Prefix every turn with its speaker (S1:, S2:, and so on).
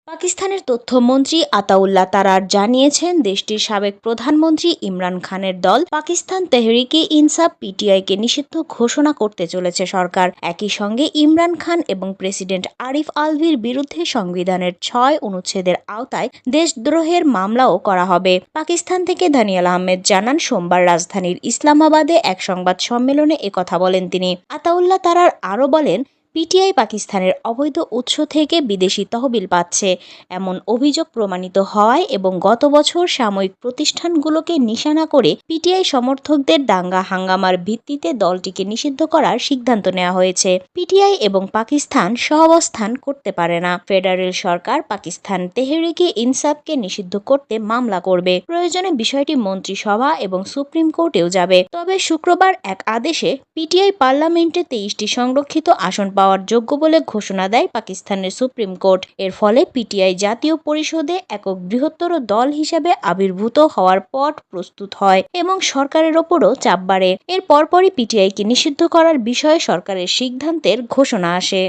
S1: পাকিস্তানের তথ্যমন্ত্রী আতাউল্লাহ তারার জানিয়েছেন, দেশটির সাবেক প্রধানমন্ত্রী ইমরান খানের দল পাকিস্তান তেহরিকে ইনসাফ পিটিআইকে নিষিদ্ধ ঘোষণা করতে চলেছে সরকার। একই সঙ্গে ইমরান খান এবং প্রেসিডেন্ট আরিফ আলভির বিরুদ্ধে সংবিধানের ৬ অনুচ্ছেদের আওতায় দেশদ্রোহের মামলাও করা হবে। পাকিস্তান থেকে দানিয়াল আহমেদ জানান, সোমবার রাজধানীর ইসলামাবাদে এক সংবাদ সম্মেলনে একথা বলেন তিনি। আতাউল্লাহ তারার আরও বলেন, পিটিআই পাকিস্তানের অবৈধ উৎস থেকে বিদেশি তহবিল পাচ্ছে এমন অভিযোগ প্রমাণিত হওয়ায় এবং গত বছর সাময়িক প্রতিষ্ঠানগুলোকে নিশানা করে পিটিআই সমর্থকদের দাঙ্গা হাঙ্গামার ভিত্তিতে দলটিকে নিষিদ্ধ করার সিদ্ধান্ত নেওয়া হয়েছে। পিটিআই এবং পাকিস্তান সহাবস্থান করতে পারে না। ফেডারেল সরকার পাকিস্তান তেহরিকে ইনসাফকে নিষিদ্ধ করতে মামলা করবে। প্রয়োজনে বিষয়টি মন্ত্রিসভা এবং সুপ্রিম কোর্টেও যাবে। তবে শুক্রবার এক আদেশে পিটিআই পার্লামেন্টে 23টি সংরক্ষিত আসন পাওয়ার যোগ্য বলে ঘোষণা দেয় পাকিস্তানের সুপ্রিম কোর্ট। এর ফলে পিটিআই জাতীয় পরিষদে একক বৃহত্তর দল হিসেবে আবির্ভূত হওয়ার পথ প্রস্তুত হয় এবং সরকারের ওপরও চাপ বাড়ে। এর পরপরই পিটিআইকে নিষিদ্ধ করার বিষয়ে সরকারের সিদ্ধান্তের ঘোষণা আসে।